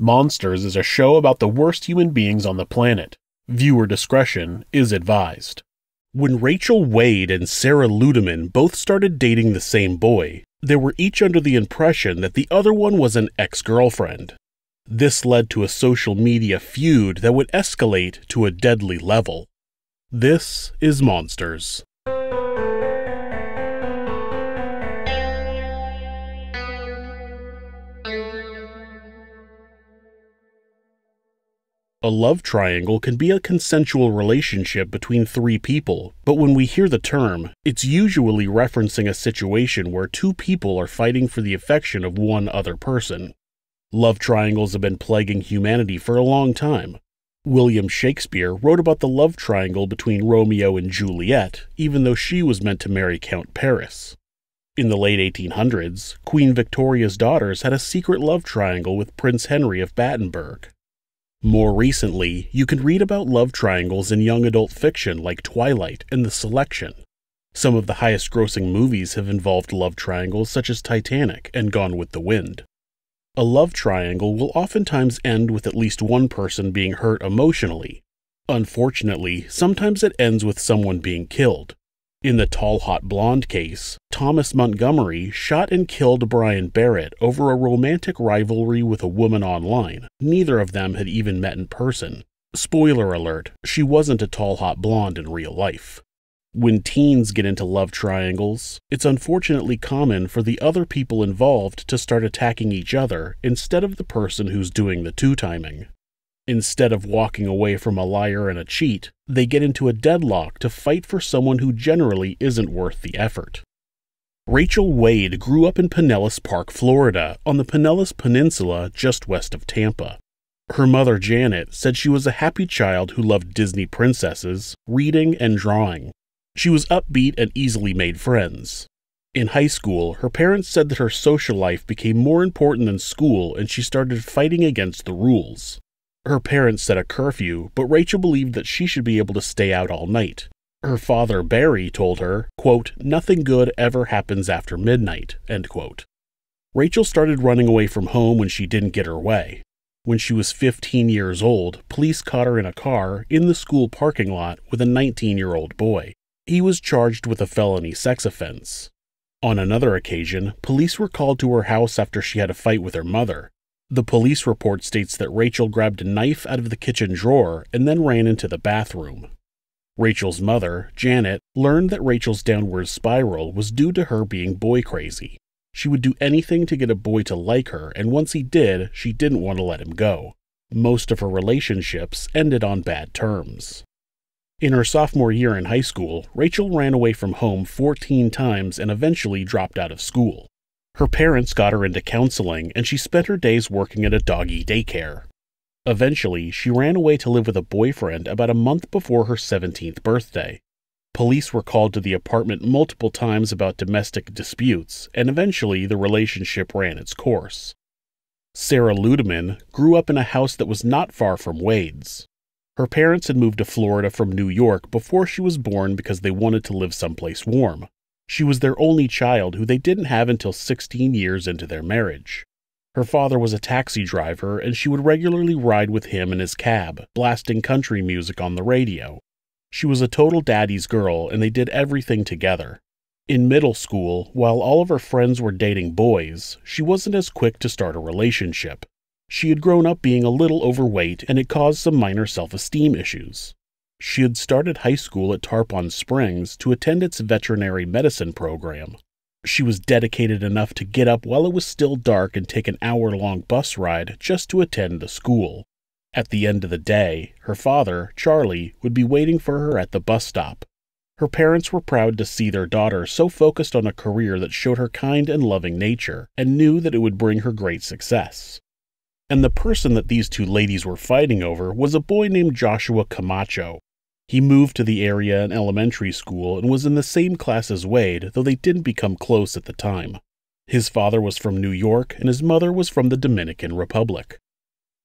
Monsters is a show about the worst human beings on the planet. Viewer discretion is advised. When Rachel Wade and Sarah Ludeman both started dating the same boy, they were each under the impression that the other one was an ex-girlfriend. This led to a social media feud that would escalate to a deadly level. This is Monsters. A love triangle can be a consensual relationship between three people, but when we hear the term, it's usually referencing a situation where two people are fighting for the affection of one other person. Love triangles have been plaguing humanity for a long time. William Shakespeare wrote about the love triangle between Romeo and Juliet, even though she was meant to marry Count Paris. In the late 1800s, Queen Victoria's daughters had a secret love triangle with Prince Henry of Battenberg. More recently, you can read about love triangles in young adult fiction like Twilight and The Selection. Some of the highest-grossing movies have involved love triangles such as Titanic and Gone with the Wind. A love triangle will oftentimes end with at least one person being hurt emotionally. Unfortunately, sometimes it ends with someone being killed. In the Tall Hot Blonde case, Thomas Montgomery shot and killed Brian Barrett over a romantic rivalry with a woman online. Neither of them had even met in person. Spoiler alert, she wasn't a tall hot blonde in real life. When teens get into love triangles, it's unfortunately common for the other people involved to start attacking each other instead of the person who's doing the two-timing. Instead of walking away from a liar and a cheat, they get into a deadlock to fight for someone who generally isn't worth the effort. Rachel Wade grew up in Pinellas Park, Florida, on the Pinellas Peninsula just west of Tampa. Her mother, Janet, said she was a happy child who loved Disney princesses, reading, and drawing. She was upbeat and easily made friends. In high school, her parents said that her social life became more important than school and she started fighting against the rules. Her parents set a curfew, but Rachel believed that she should be able to stay out all night. Her father, Barry, told her, quote, "Nothing good ever happens after midnight," end quote. Rachel started running away from home when she didn't get her way. When she was 15 years old, police caught her in a car in the school parking lot with a 19-year-old boy. He was charged with a felony sex offense. On another occasion, police were called to her house after she had a fight with her mother. The police report states that Rachel grabbed a knife out of the kitchen drawer and then ran into the bathroom. Rachel's mother, Janet, learned that Rachel's downward spiral was due to her being boy crazy. She would do anything to get a boy to like her, and once he did, she didn't want to let him go. Most of her relationships ended on bad terms. In her sophomore year in high school, Rachel ran away from home 14 times and eventually dropped out of school. Her parents got her into counseling, and she spent her days working at a doggy daycare. Eventually, she ran away to live with a boyfriend about a month before her 17th birthday. Police were called to the apartment multiple times about domestic disputes, and eventually the relationship ran its course. Sarah Ludeman grew up in a house that was not far from Wade's. Her parents had moved to Florida from New York before she was born because they wanted to live someplace warm. She was their only child who they didn't have until 16 years into their marriage. Her father was a taxi driver, and she would regularly ride with him in his cab, blasting country music on the radio. She was a total daddy's girl, and they did everything together. In middle school, while all of her friends were dating boys, she wasn't as quick to start a relationship. She had grown up being a little overweight, and it caused some minor self-esteem issues. She had started high school at Tarpon Springs to attend its veterinary medicine program. She was dedicated enough to get up while it was still dark and take an hour-long bus ride just to attend the school. At the end of the day, her father, Charlie, would be waiting for her at the bus stop. Her parents were proud to see their daughter so focused on a career that showed her kind and loving nature, and knew that it would bring her great success. And the person that these two ladies were fighting over was a boy named Joshua Camacho. He moved to the area in elementary school and was in the same class as Wade, though they didn't become close at the time. His father was from New York, and his mother was from the Dominican Republic.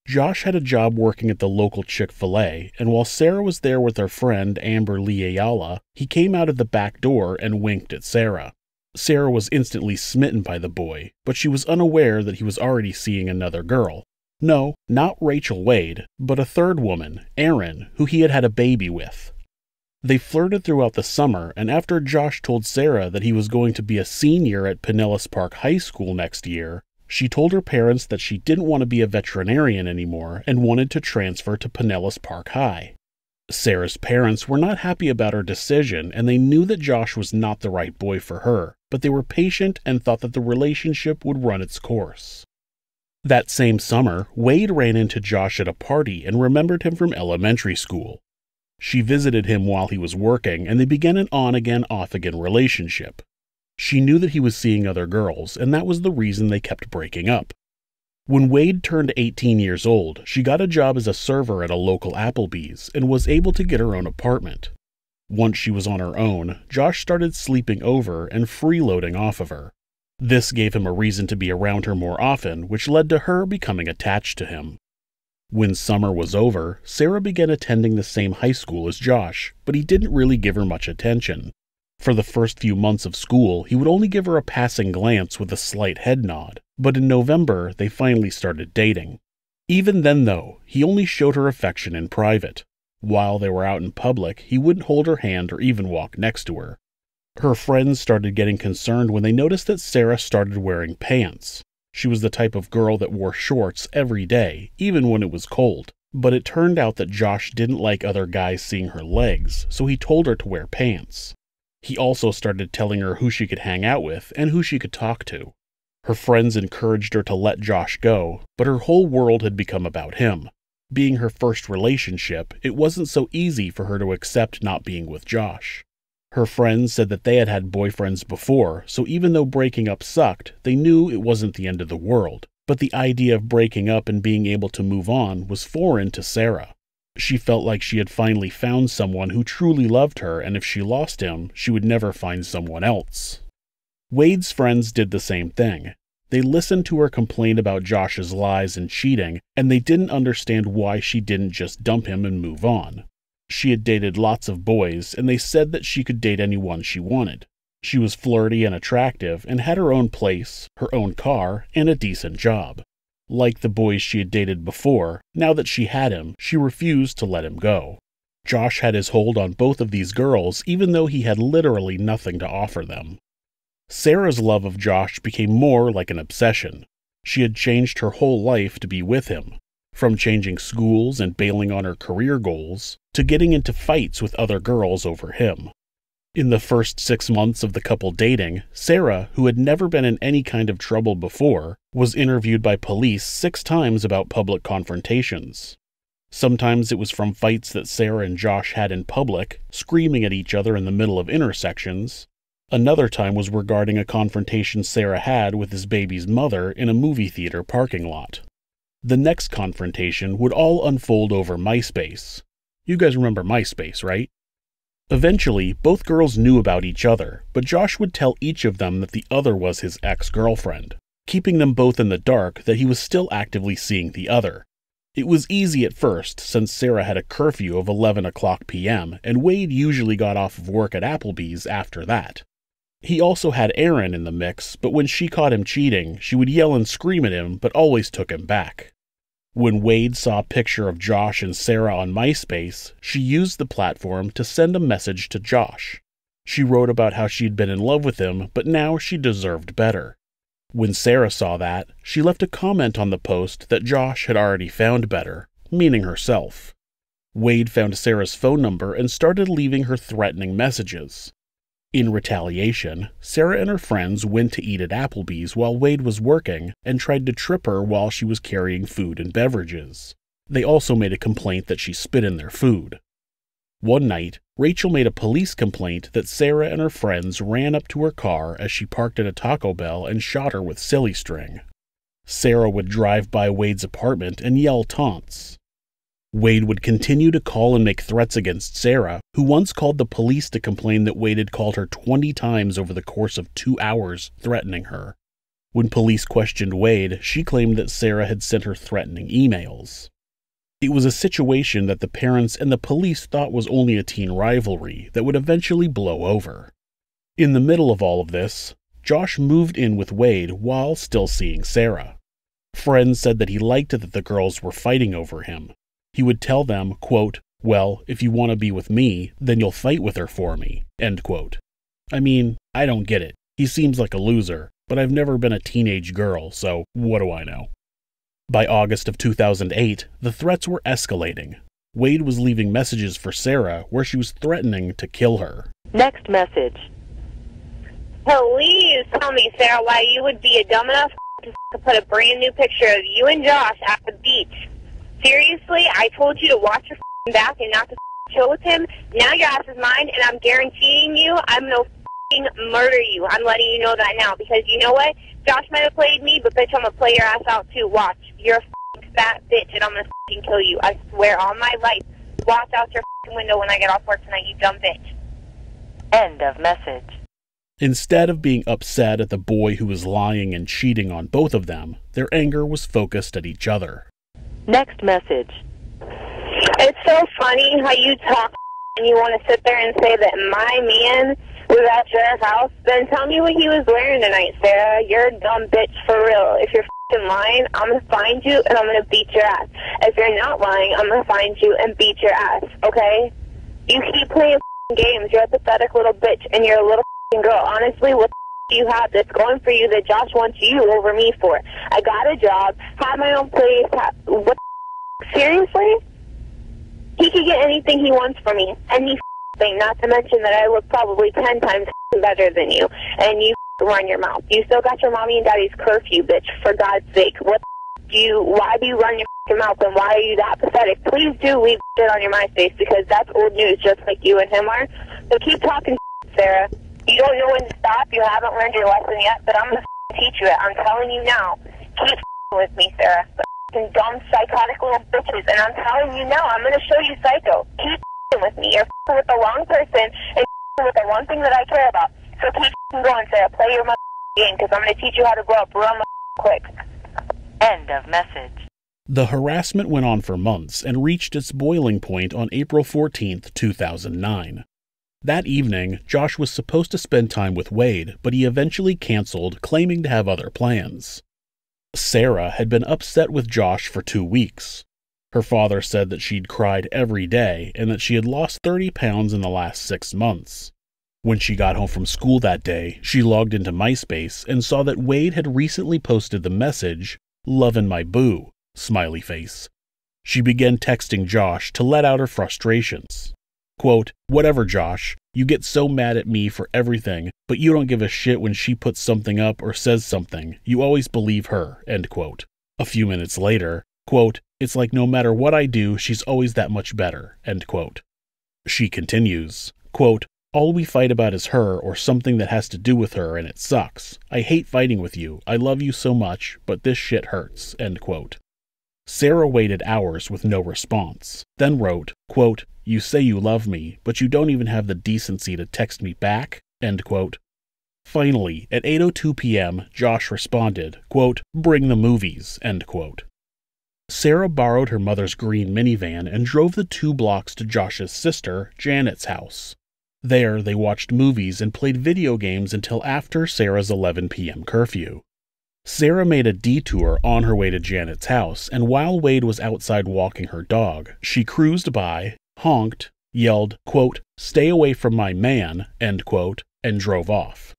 Josh had a job working at the local Chick-fil-A, and while Sarah was there with her friend Amber Lee Ayala, he came out of the back door and winked at Sarah. Sarah was instantly smitten by the boy, but she was unaware that he was already seeing another girl. No, not Rachel Wade, but a third woman, Erin, who he had had a baby with. They flirted throughout the summer, and after Josh told Sarah that he was going to be a senior at Pinellas Park High School next year, she told her parents that she didn't want to be a veterinarian anymore and wanted to transfer to Pinellas Park High. Sarah's parents were not happy about her decision, and they knew that Josh was not the right boy for her, but they were patient and thought that the relationship would run its course. That same summer, Wade ran into Josh at a party and remembered him from elementary school. She visited him while he was working, and they began an on-again, off-again relationship. She knew that he was seeing other girls, and that was the reason they kept breaking up. When Wade turned 18 years old, she got a job as a server at a local Applebee's and was able to get her own apartment. Once she was on her own, Josh started sleeping over and freeloading off of her. This gave him a reason to be around her more often, which led to her becoming attached to him. When summer was over, Sarah began attending the same high school as Josh, but he didn't really give her much attention. For the first few months of school, he would only give her a passing glance with a slight head nod, but in November, they finally started dating. Even then, though, he only showed her affection in private. While they were out in public, he wouldn't hold her hand or even walk next to her. Her friends started getting concerned when they noticed that Sarah started wearing pants. She was the type of girl that wore shorts every day, even when it was cold. But it turned out that Josh didn't like other guys seeing her legs, so he told her to wear pants. He also started telling her who she could hang out with and who she could talk to. Her friends encouraged her to let Josh go, but her whole world had become about him. Being her first relationship, it wasn't so easy for her to accept not being with Josh. Her friends said that they had had boyfriends before, so even though breaking up sucked, they knew it wasn't the end of the world. But the idea of breaking up and being able to move on was foreign to Sarah. She felt like she had finally found someone who truly loved her, and if she lost him, she would never find someone else. Wade's friends did the same thing. They listened to her complain about Josh's lies and cheating, and they didn't understand why she didn't just dump him and move on. She had dated lots of boys, and they said that she could date anyone she wanted. She was flirty and attractive, and had her own place, her own car, and a decent job. Like the boys she had dated before, now that she had him, she refused to let him go. Josh had his hold on both of these girls, even though he had literally nothing to offer them. Sarah's love of Josh became more like an obsession. She had changed her whole life to be with him, from changing schools and bailing on her career goals, to getting into fights with other girls over him. In the first 6 months of the couple dating, Sarah, who had never been in any kind of trouble before, was interviewed by police 6 times about public confrontations. Sometimes it was from fights that Sarah and Josh had in public, screaming at each other in the middle of intersections. Another time was regarding a confrontation Sarah had with his baby's mother in a movie theater parking lot. The next confrontation would all unfold over MySpace. You guys remember MySpace, right? Eventually, both girls knew about each other, but Josh would tell each of them that the other was his ex-girlfriend, keeping them both in the dark that he was still actively seeing the other. It was easy at first, since Sarah had a curfew of 11 o'clock p.m., and Wade usually got off of work at Applebee's after that. He also had Erin in the mix, but when she caught him cheating, she would yell and scream at him, but always took him back. When Wade saw a picture of Josh and Sarah on MySpace, she used the platform to send a message to Josh. She wrote about how she'd been in love with him, but now she deserved better. When Sarah saw that, she left a comment on the post that Josh had already found better, meaning herself. Wade found Sarah's phone number and started leaving her threatening messages. In retaliation, Sarah and her friends went to eat at Applebee's while Wade was working and tried to trip her while she was carrying food and beverages. They also made a complaint that she spit in their food. One night, Rachel made a police complaint that Sarah and her friends ran up to her car as she parked at a Taco Bell and shot her with silly string. Sarah would drive by Wade's apartment and yell taunts. Wade would continue to call and make threats against Sarah, who once called the police to complain that Wade had called her 20 times over the course of 2 hours, threatening her. When police questioned Wade, she claimed that Sarah had sent her threatening emails. It was a situation that the parents and the police thought was only a teen rivalry that would eventually blow over. In the middle of all of this, Josh moved in with Wade while still seeing Sarah. Friends said that he liked it that the girls were fighting over him. He would tell them, quote, "Well, if you want to be with me, then you'll fight with her for me," end quote. I mean, I don't get it. He seems like a loser, but I've never been a teenage girl, so what do I know? By August of 2008, the threats were escalating. Wade was leaving messages for Sarah where she was threatening to kill her. Next message. Please tell me, Sarah, why you would be a dumb enough to put a brand new picture of you and Josh at the beach. Seriously, I told you to watch your back and not to chill with him. Now your ass is mine, and I'm guaranteeing you I'm going to murder you. I'm letting you know that now, because you know what? Josh might have played me, but bitch, I'm going to play your ass out too. Watch. You're a fat bitch, and I'm going to kill you. I swear on my life. Watch out your window when I get off work tonight, you dumb bitch. End of message. Instead of being upset at the boy who was lying and cheating on both of them, their anger was focused at each other. Next message. It's so funny how you talk and you want to sit there and say that my man was at your house. Then tell me what he was wearing tonight, Sarah. You're a dumb bitch for real. If you're lying, I'm going to find you and I'm going to beat your ass. If you're not lying, I'm going to find you and beat your ass, okay? You keep playing games. You're a pathetic little bitch and you're a little girl. Honestly, what do you have that's going for you that Josh wants you over me for? I got a job, have my own place. What? Seriously? He could get anything he wants from me. Any thing, not to mention that I look probably 10 times better than you. And you run your mouth. You still got your mommy and daddy's curfew, bitch, for God's sake. Why do you run your mouth, and why are you that pathetic? Please do leave shit on your MySpace, because that's old news, just like you and him are. So keep talking, Sarah. You don't know when to stop. You haven't learned your lesson yet, but I'm going to teach you it. I'm telling you now. Keep with me, Sarah. The dumb, psychotic little bitches. And I'm telling you now, I'm going to show you psycho. Keep with me. You're with the wrong person and with the one thing that I care about. So keep going, Sarah. Play your game, because I'm going to teach you how to grow up real quick. End of message. The harassment went on for months and reached its boiling point on April 14th, 2009. That evening, Josh was supposed to spend time with Wade, but he eventually canceled, claiming to have other plans. Sarah had been upset with Josh for 2 weeks. Her father said that she'd cried every day and that she had lost 30 pounds in the last 6 months. When she got home from school that day, she logged into MySpace and saw that Wade had recently posted the message, "Lovin' my boo," smiley face. She began texting Josh to let out her frustrations. Quote, "Whatever, Josh, you get so mad at me for everything, but you don't give a shit when she puts something up or says something. You always believe her," end quote. A few minutes later, quote, "It's like no matter what I do, she's always that much better," end quote. She continues, quote, "All we fight about is her or something that has to do with her, and it sucks. I hate fighting with you. I love you so much, but this shit hurts," end quote. Sarah waited hours with no response, then wrote, quote, "You say you love me, but you don't even have the decency to text me back," end quote. Finally, at 8:02 p.m., Josh responded, quote, "Bring the movies," end quote. Sarah borrowed her mother's green minivan and drove the 2 blocks to Josh's sister, Janet's house. There, they watched movies and played video games until after Sarah's 11 p.m. curfew. Sarah made a detour on her way to Janet's house, and while Wade was outside walking her dog, she cruised by, honked, yelled, quote, "Stay away from my man," end quote, and drove off.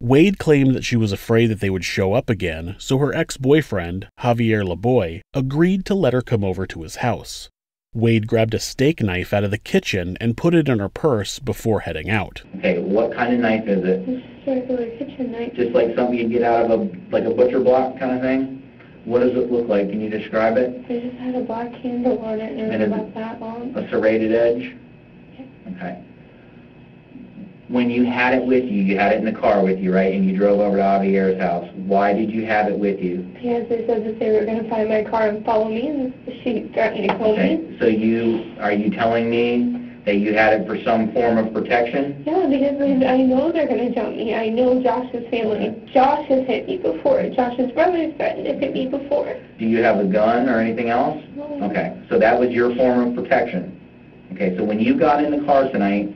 Wade claimed that she was afraid that they would show up again, so her ex-boyfriend, Javier Laboy, agreed to let her come over to his house. Wade grabbed a steak knife out of the kitchen and put it in her purse before heading out. Okay, what kind of knife is it? It's just a regular kitchen knife. Just like something you'd get out of a butcher block kind of thing? What does it look like? Can you describe it? It just had a black handle on it and it was about that long. A serrated edge? Yeah. Okay. When you had it with you had it in the car with you, right? And you drove over to Javier's house. Why did you have it with you? Because they said that they were going to find my car and follow me, and she threatened to kill me. So are you telling me that you had it for some form of protection? Yeah, because I know they're going to jump me. I know Josh's family. Josh has hit me before. Josh's brother threatened to hit me before. Do you have a gun or anything else? No. Okay, so that was your form of protection. Okay, so when you got in the car tonight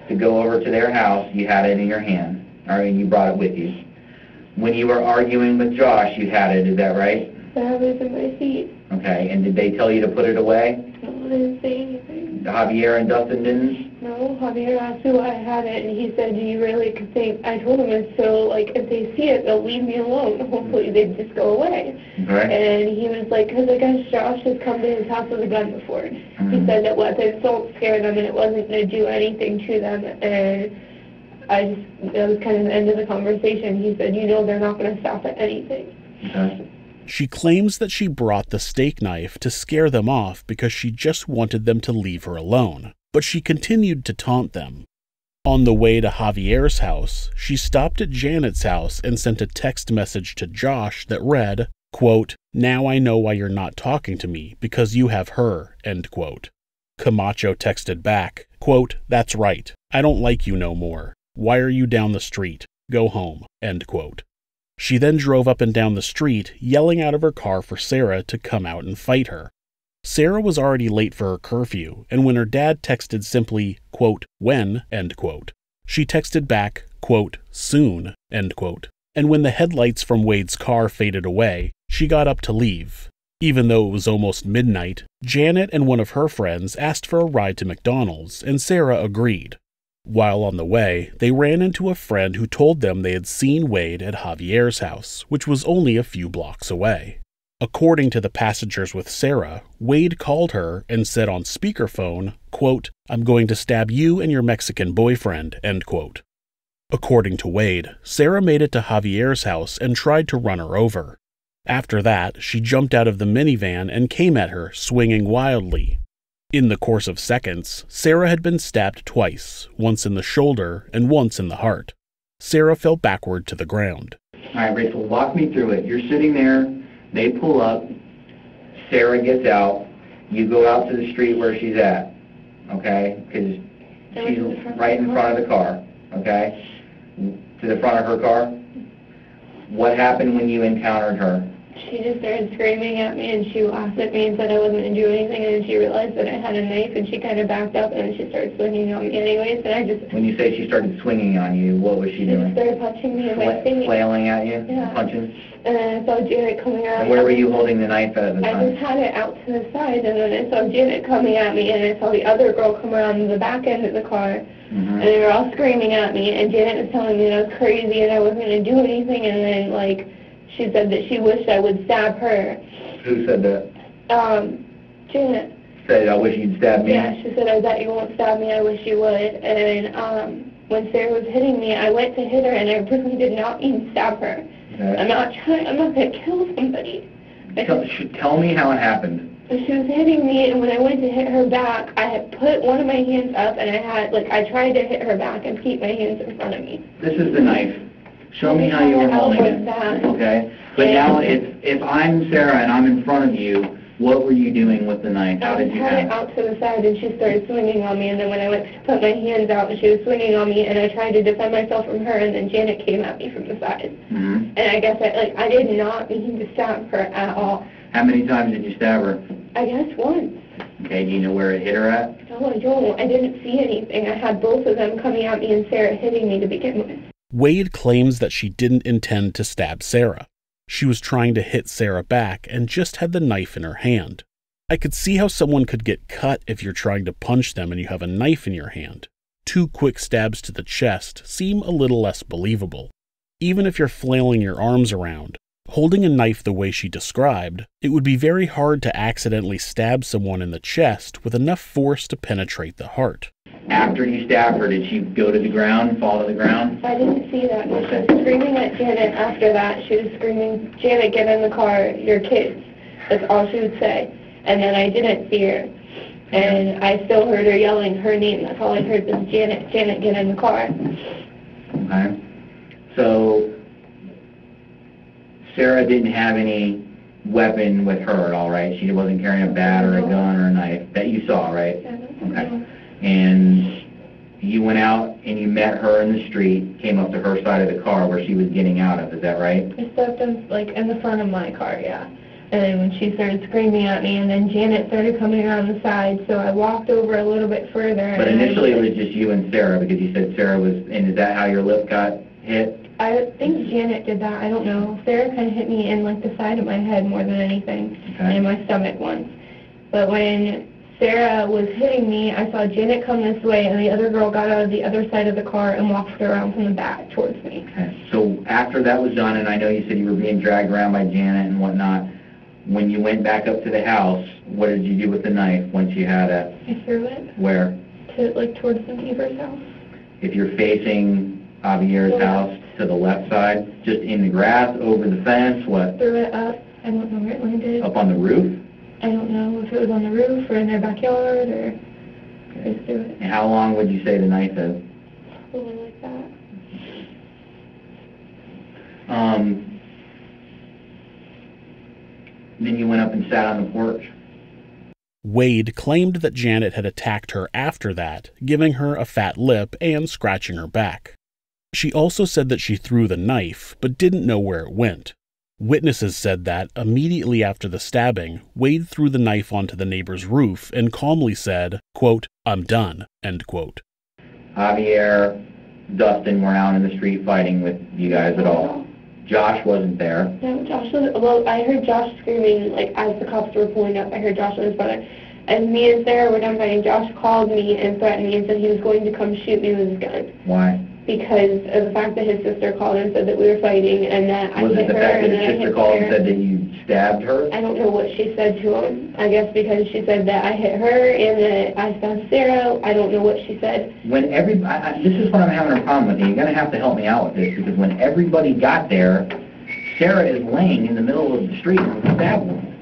to go over to their house, you had it in your hand, or you brought it with you. When you were arguing with Josh, you had it, is that right? said I was in my seat. Okay, and did they tell you to put it away? No, I didn't say anything. Javier and Dustin didn't? No, Javier asked me why I had it, and he said, do you really think, I told him it's so, like, if they see it, they'll leave me alone. Hopefully they'd just go away. Okay. And he was like, because I guess Josh has come to his house with a gun before. He said that weapons don't scare them, and it wasn't going to do anything to them, and that was kind of the end of the conversation. He said, you know, they're not going to stop at anything. Okay. She claims that she brought the steak knife to scare them off because she just wanted them to leave her alone, but she continued to taunt them. On the way to Javier's house, she stopped at Janet's house and sent a text message to Josh that read, quote, "Now I know why you're not talking to me, because you have her," end quote. Camacho texted back, quote, "That's right. I don't like you no more. Why are you down the street? Go home," end quote. She then drove up and down the street, yelling out of her car for Sarah to come out and fight her. Sarah was already late for her curfew, and when her dad texted simply, quote, "When," end quote, she texted back, quote, "Soon," end quote. And when the headlights from Wade's car faded away, she got up to leave. Even though it was almost midnight, Janet and one of her friends asked for a ride to McDonald's, and Sarah agreed. While on the way, they ran into a friend who told them they had seen Wade at Javier's house, which was only a few blocks away. According to the passengers with Sarah, Wade called her and said on speakerphone, quote, "I'm going to stab you and your Mexican boyfriend," end quote. According to Wade, Sarah made it to Javier's house and tried to run her over. After that, she jumped out of the minivan and came at her, swinging wildly. In the course of seconds, Sarah had been stabbed twice, once in the shoulder and once in the heart. Sarah fell backward to the ground. All right, Rachel, walk me through it. You're sitting there, they pull up, Sarah gets out, you go out to the street where she's at, okay? Because she's right in front of the car, okay? To the front of her car. What happened when you encountered her? She just started screaming at me, and she laughed at me and said I wasn't going to do anything, and then she realized that I had a knife, and she kind of backed up, and then she started swinging on me anyways, and I just... When you say she started swinging on you, what was she doing? She started punching me in my face. Flailing at you? Yeah. Punching? And then I saw Janet coming out. And where were you holding the knife at the time? I just had it out to the side, and then I saw Janet coming at me, and I saw the other girl come around the back end of the car, and they were all screaming at me, and Janet was telling me that I was crazy and I wasn't going to do anything, and then, like, she said that she wished I would stab her. Who said that? Janet. Said, "I wish you'd stab me"? Yeah, she said, "I bet you won't stab me, I wish you would." And when Sarah was hitting me, I went to hit her, and I really did not mean to stab her. Okay. I'm not going to kill somebody. Tell me how it happened. She was hitting me, and when I went to hit her back, I had put one of my hands up, and I tried to hit her back and keep my hands in front of me. This is the knife. Show me how you were holding it. Okay. But now, if I'm Sarah and I'm in front of you, what were you doing with the knife? How did you have it? I had it out to the side, and she started swinging on me, and then when I went to put my hands out, and she was swinging on me, and I tried to defend myself from her, and then Janet came at me from the side. And I guess I did not mean to stab her at all. How many times did you stab her? I guess once. Okay, do you know where it hit her at? No, I don't. I didn't see anything. I had both of them coming at me and Sarah hitting me to begin with. Wade claims that she didn't intend to stab Sarah. She was trying to hit Sarah back and just had the knife in her hand. I could see how someone could get cut if you're trying to punch them and you have a knife in your hand. 2 quick stabs to the chest seem a little less believable. Even if you're flailing your arms around, holding a knife the way she described, it would be very hard to accidentally stab someone in the chest with enough force to penetrate the heart. After you stabbed her, did she go to the ground, fall to the ground? I didn't see that. She was screaming at Janet after that. She was screaming, "Janet, get in the car, your kids." That's all she would say. And then I didn't see her. And I still heard her yelling her name. That's all I heard was, "Janet, Janet, get in the car." Okay. So, Sarah didn't have any weapon with her at all, right? She wasn't carrying a bat or a gun or a knife that you saw, right? Okay. And you went out and you met her in the street, came up to her side of the car where she was getting out of, is that right? I stepped in, in the front of my car, yeah. And then when she started screaming at me, and then Janet started coming around the side, so I walked over a little bit further. But initially it was just you and Sarah, because you said Sarah was, and is that how your lip got hit? I think Janet did that. I don't know. Sarah kind of hit me in, like, the side of my head more than anything, and my stomach once. But when Sarah was hitting me, I saw Janet come this way, and the other girl got out of the other side of the car and walked around from the back towards me. Okay. So after that was done, and I know you said you were being dragged around by Janet and whatnot, when you went back up to the house, what did you do with the knife once you had it? I threw it. Where? Towards the neighbor's house. If you're facing Javier's house to the left side, just in the grass, over the fence, what? Threw it up. I don't know where it landed. Up on the roof? I don't know if it was on the roof or in their backyard or just threw it. And how long would you say the knife is? Probably like that. Then you went up and sat on the porch. Wade claimed that Janet had attacked her after that, giving her a fat lip and scratching her back. She also said that she threw the knife, but didn't know where it went. Witnesses said that, immediately after the stabbing, Wade threw the knife onto the neighbor's roof and calmly said, quote, "I'm done," end quote. Javier, Dustin were out in the street fighting with you guys at all. Josh wasn't there. No, Josh was, well, I heard Josh screaming, like, as the cops were pulling up. I heard Josh and his brother. As me and Sarah were done fighting, Josh called me and threatened me and said he was going to come shoot me with his gun. Why? Because of the fact that his sister called and said that we were fighting and that I hit her. Was it the fact that his sister called and said that you stabbed her? I don't know what she said to him. I guess because she said that I hit her and that I stabbed Sarah. I don't know what she said. When this is what I'm having a problem with. You're going to have to help me out with this, because when everybody got there, Sarah is laying in the middle of the street with a stab wound.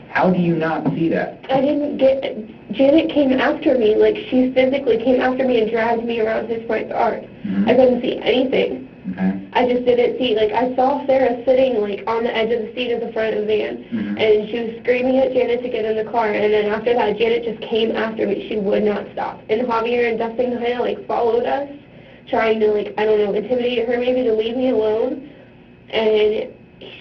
How do you not see that? I didn't get... Janet came after me. Like, she physically came after me and dragged me around his front yard. Mm-hmm. I couldn't see anything. Okay. I just didn't see... Like, I saw Sarah sitting, like, on the edge of the seat of the front of the van. Mm-hmm. And she was screaming at Janet to get in the car. And then after that, Janet just came after me. She would not stop. And Javier and Dustin kind of, like, followed us, trying to, like, I don't know, intimidate her maybe to leave me alone. And...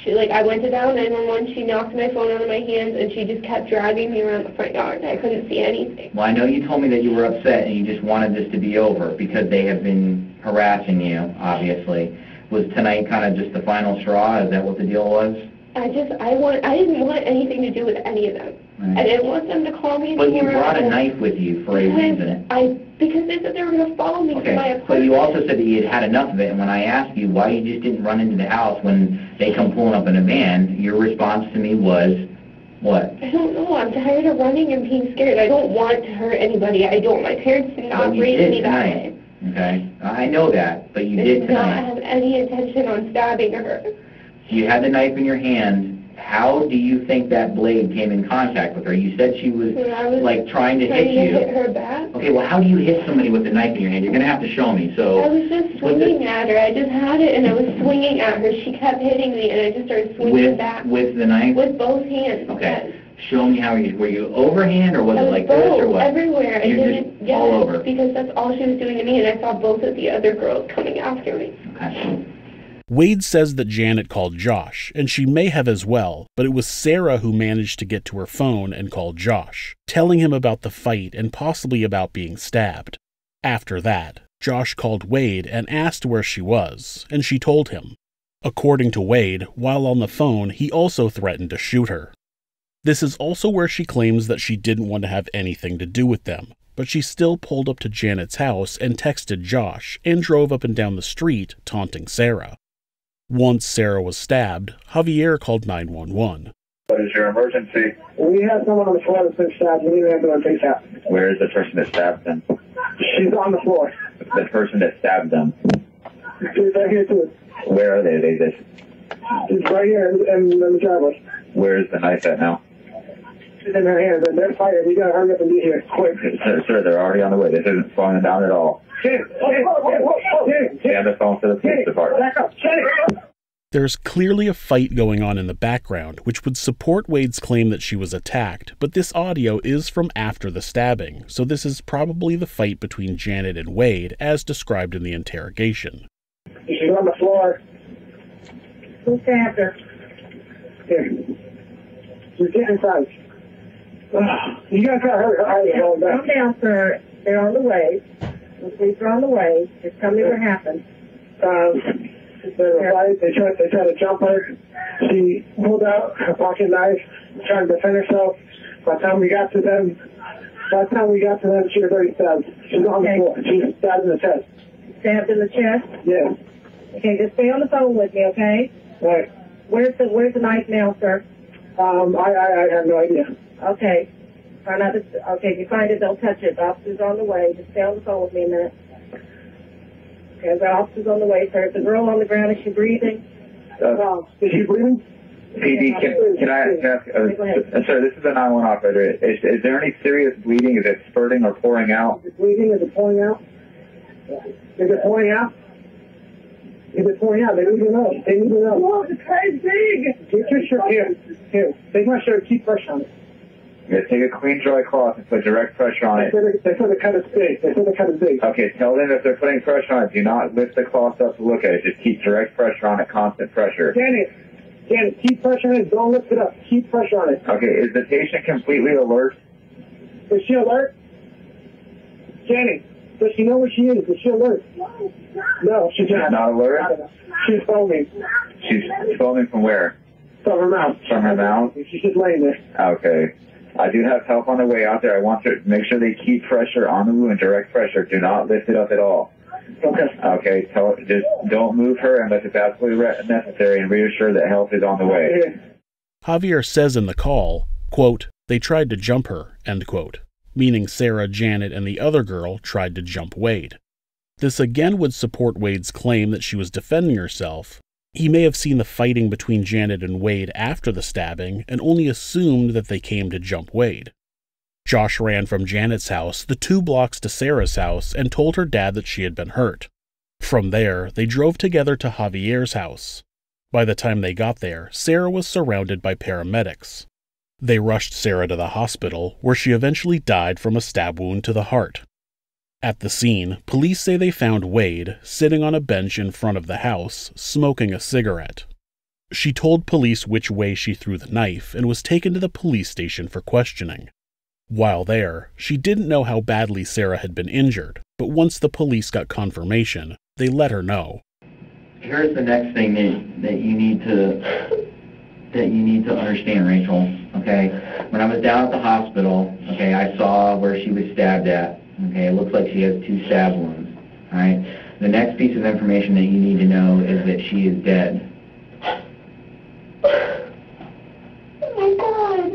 she, like, I went to dial 911, she knocked my phone out of my hands, and she just kept dragging me around the front yard. I couldn't see anything. Well, I know you told me that you were upset and you just wanted this to be over because they have been harassing you, obviously. Was tonight kind of just the final straw? Is that what the deal was? I didn't want anything to do with any of them. Right. I didn't want them to call me But you anymore. brought a knife with you for a reason. Because they said they were going to follow me to my apartment. But you also said that you had enough of it, and when I asked you why you just didn't run into the house when they come pulling up in a van, your response to me was, what? I don't know. I'm tired of running and being scared. I don't want to hurt anybody. I don't. My parents did not raise me that way. Okay, I know that, but you did tonight. I did not have any intention on stabbing her. You had the knife in your hand. How do you think that blade came in contact with her? You said she was, like, trying to hit you. Hit her back. Okay, well, how do you hit somebody with a knife in your hand? You're going to have to show me. So I was just swinging at her. I just had it, and I was swinging at her. She kept hitting me, and I just started swinging back. With the knife? With both hands. Okay. Yes. Show me how were you overhand, or was it like both, this, or what? Everywhere. All over. Because that's all she was doing to me, and I saw both of the other girls coming after me. Okay. Wade says that Janet called Josh, and she may have as well, but it was Sarah who managed to get to her phone and call Josh, telling him about the fight and possibly about being stabbed. After that, Josh called Wade and asked where she was, and she told him. According to Wade, while on the phone, he also threatened to shoot her. This is also where she claims that she didn't want to have anything to do with them, but she still pulled up to Janet's house and texted Josh and drove up and down the street, taunting Sarah. Once Sarah was stabbed, Javier called 911. What is your emergency? We have someone on the floor that's been stabbed. We need an ambulance ASAP. Where is the person that stabbed them? She's on the floor. The person that stabbed them. She's right here too. Where are they? She's right here in the driveway. Where is the knife at now? She's in her hands, and they're fighting. We gotta hurry up and be here, quick. Sir, they're already on the way. This isn't slowing down at all. Stay on the phone for the police department. There's clearly a fight going on in the background, which would support Wade's claim that she was attacked, but this audio is from after the stabbing, so this is probably the fight between Janet and Wade, as described in the interrogation. She's on the floor. Who stabbed her? Here. She's getting inside. You guys gotta hurry. Calm down, sir. They're on the way. The police are on the way. Just tell me what happened. They tried to jump her. She pulled out her pocket knife, trying to defend herself. By the time we got to them, she was already stabbed. She was on the floor. She was stabbed in the chest. Stabbed in the chest? Yes. Okay, just stay on the phone with me, okay? Right. Where's the knife now, sir? I have no idea. Okay. Try not to, okay, if you find it, don't touch it. The officer's on the way. Just stay on the phone with me a minute. Okay, the officer's on the way, sir. Is the girl on the ground, is she breathing? Is she breathing? PD, can I ask, sir, this is a 911 operator. Is there any serious bleeding? Is it spurting or pouring out? Is it bleeding? Is it pouring out? Is it pouring out? Is it pouring out? They need to know. They need to know. Oh, it's big. Get your shirt here. Here. Take my shirt. Keep pressure on it. Yeah, take a clean, dry cloth and put direct pressure on it. They said the cut is big. They said the cut is big. Okay, tell them if they're putting pressure on it, do not lift the cloth up to look at it. Just keep direct pressure on it, constant pressure. Janet, keep pressure on it. Don't lift it up. Keep pressure on it. Okay, is the patient completely alert? Is she alert? Janet, does she know where she is? Is she alert? No, she's not. Not alert? She's foaming. She's foaming from where? From her mouth. From her mouth? She's just laying there. Okay. I do have help on the way out there. I want to make sure they keep pressure on the wound, direct pressure. Do not lift it up at all. Okay. Okay, just don't move her unless it's absolutely necessary and reassure that help is on the way. Javier says in the call, quote, "They tried to jump her," end quote, meaning Sarah, Janet, and the other girl tried to jump Wade. This again would support Wade's claim that she was defending herself. He may have seen the fighting between Janet and Wade after the stabbing and only assumed that they came to jump Wade. Josh ran from Janet's house the 2 blocks to Sarah's house and told her dad that she had been hurt. From there, they drove together to Javier's house. By the time they got there, Sarah was surrounded by paramedics. They rushed Sarah to the hospital, where she eventually died from a stab wound to the heart. At the scene, police say they found Wade sitting on a bench in front of the house, smoking a cigarette. She told police which way she threw the knife and was taken to the police station for questioning. While there, she didn't know how badly Sarah had been injured, but once the police got confirmation, they let her know. Here's the next thing that you need to understand, Rachel. Okay, when I was down at the hospital, okay, I saw where she was stabbed at. Okay, it looks like she has 2 stab wounds. All right. The next piece of information that you need to know is that she is dead. Oh my God.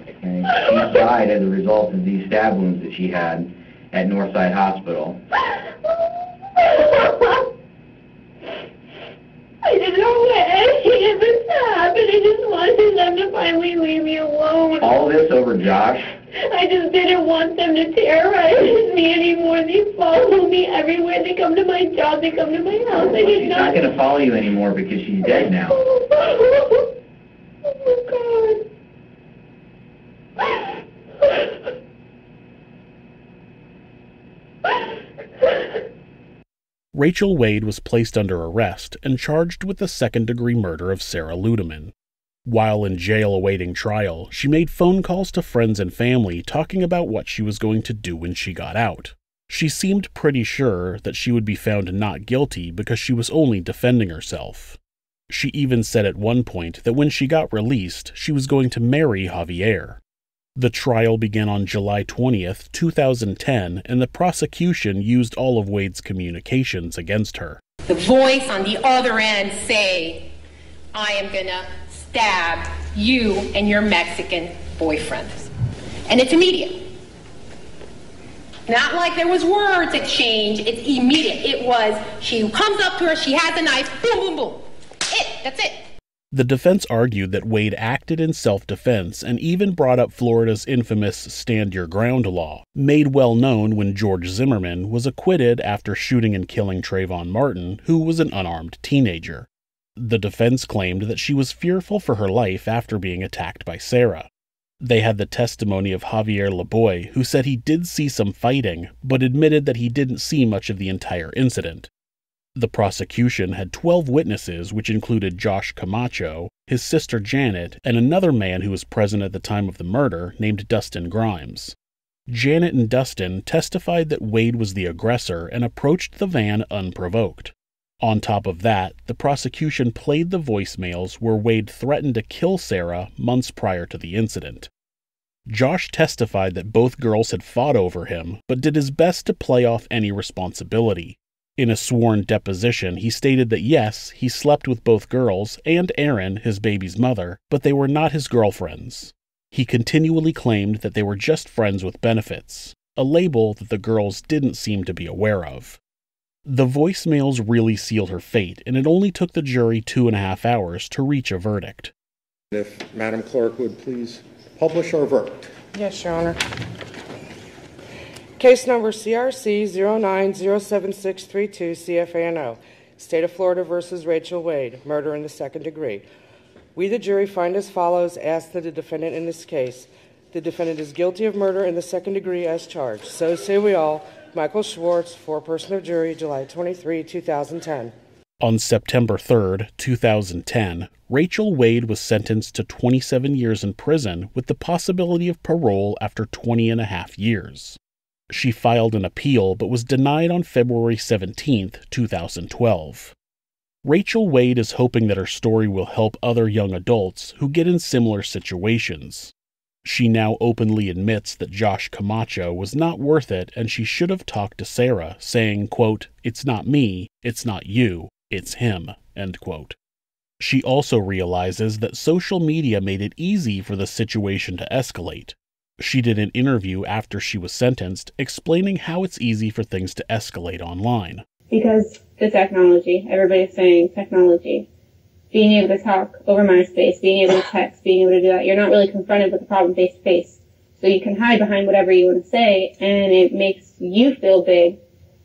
Okay, she died as a result of these stab wounds that she had at Northside Hospital. I didn't know what any of this happened. I just wanted them to finally leave me alone. All this over Josh? I just didn't want them to terrorize me anymore. They follow me everywhere. They come to my job. They come to my house. I did She's not going to follow you anymore because she's dead now. Oh my God. Rachel Wade was placed under arrest and charged with the second-degree murder of Sarah Ludeman. While in jail awaiting trial, she made phone calls to friends and family talking about what she was going to do when she got out. She seemed pretty sure that she would be found not guilty because she was only defending herself. She even said at one point that when she got released, she was going to marry Javier. The trial began on July 20th, 2010, and the prosecution used all of Wade's communications against her. The voice on the other end say, I am gonna stab you and your Mexican boyfriend. And it's immediate. Not like there was words exchange, it's immediate. It was, she comes up to her, she has a knife, boom, boom, boom. That's it. The defense argued that Wade acted in self-defense and even brought up Florida's infamous Stand Your Ground law, made well known when George Zimmerman was acquitted after shooting and killing Trayvon Martin, who was an unarmed teenager. The defense claimed that she was fearful for her life after being attacked by Sarah. They had the testimony of Javier Laboy, who said he did see some fighting, but admitted that he didn't see much of the entire incident. The prosecution had 12 witnesses, which included Josh Camacho, his sister Janet, and another man who was present at the time of the murder named Dustin Grimes. Janet and Dustin testified that Wade was the aggressor and approached the van unprovoked. On top of that, the prosecution played the voicemails where Wade threatened to kill Sarah months prior to the incident. Josh testified that both girls had fought over him, but did his best to play off any responsibility. In a sworn deposition, he stated that yes, he slept with both girls and Erin, his baby's mother, but they were not his girlfriends. He continually claimed that they were just friends with benefits, a label that the girls didn't seem to be aware of. The voicemails really sealed her fate, and it only took the jury 2.5 hours to reach a verdict. If Madam Clerk would please publish our verdict. Yes, Your Honor. Case number CRC 090763 CFANO, State of Florida versus Rachel Wade, murder in the second degree. We, the jury, find as follows as to the defendant in this case. The defendant is guilty of murder in the second degree as charged. So say we all. Michael Schwartz, foreperson of jury, July 23, 2010. On September 3, 2010, Rachel Wade was sentenced to 27 years in prison with the possibility of parole after 20.5 years. She filed an appeal but was denied on February 17, 2012. Rachel Wade is hoping that her story will help other young adults who get in similar situations. She now openly admits that Josh Camacho was not worth it and she should have talked to Sarah, saying, quote, "It's not me, it's not you, it's him," end quote. She also realizes that social media made it easy for the situation to escalate. She did an interview after she was sentenced, explaining how it's easy for things to escalate online. Because the technology, everybody's saying technology. Being able to talk over MySpace, being able to text, being able to do that, you're not really confronted with the problem face to face. So you can hide behind whatever you want to say, and it makes you feel big,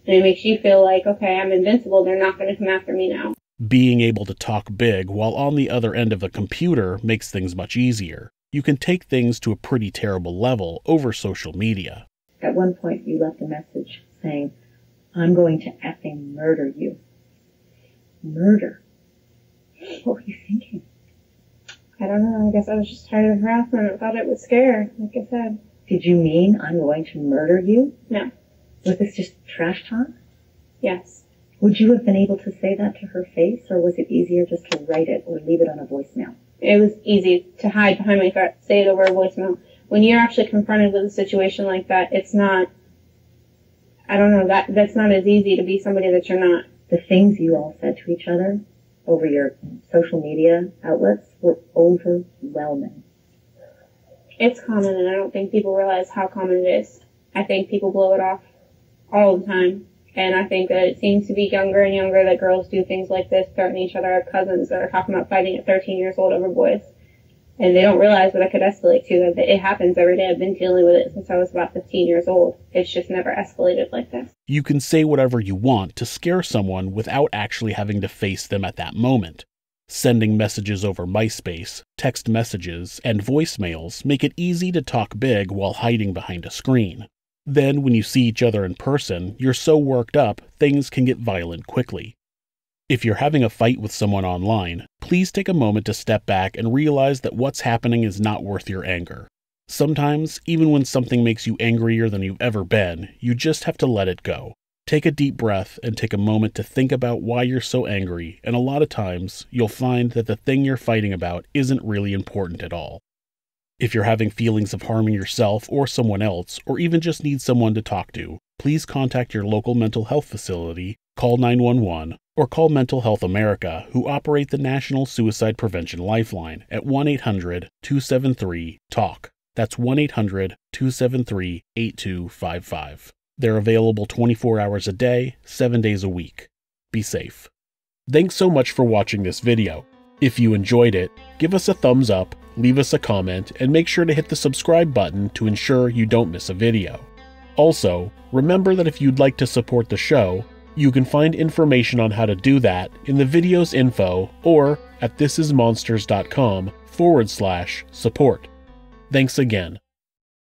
and it makes you feel like, okay, I'm invincible, they're not going to come after me now. Being able to talk big while on the other end of the computer makes things much easier. You can take things to a pretty terrible level over social media. At one point, you left a message saying, "I'm going to effing murder you." Murder? What were you thinking? I don't know. I guess I was just tired of harassment. I thought it would scare, like I said. Did you mean I'm going to murder you? No. Was this just trash talk? Yes. Would you have been able to say that to her face, or was it easier just to write it or leave it on a voicemail? It was easy to hide behind my threat, say it over a voicemail. When you're actually confronted with a situation like that, it's not, I don't know, that's not as easy to be somebody that you're not. The things you all said to each other over your social media outlets were overwhelming. It's common, and I don't think people realize how common it is. I think people blow it off all the time. And I think that it seems to be younger and younger that girls do things like this, threaten each other. I have cousins that are talking about fighting at 13 years old over boys. And they don't realize what it could escalate to. It happens every day. I've been dealing with it since I was about 15 years old. It's just never escalated like this. You can say whatever you want to scare someone without actually having to face them at that moment. Sending messages over MySpace, text messages, and voicemails make it easy to talk big while hiding behind a screen. Then, when you see each other in person, you're so worked up, things can get violent quickly. If you're having a fight with someone online, please take a moment to step back and realize that what's happening is not worth your anger. Sometimes, even when something makes you angrier than you've ever been, you just have to let it go. Take a deep breath and take a moment to think about why you're so angry, and a lot of times, you'll find that the thing you're fighting about isn't really important at all. If you're having feelings of harming yourself or someone else, or even just need someone to talk to, please contact your local mental health facility, call 911, or call Mental Health America, who operate the National Suicide Prevention Lifeline at 1-800-273-TALK. That's 1-800-273-8255. They're available 24 hours a day, 7 days a week. Be safe. Thanks so much for watching this video. If you enjoyed it, give us a thumbs up, leave us a comment, and make sure to hit the subscribe button to ensure you don't miss a video. Also, remember that if you'd like to support the show, you can find information on how to do that in the video's info or at thisismonsters.com/support. Thanks again.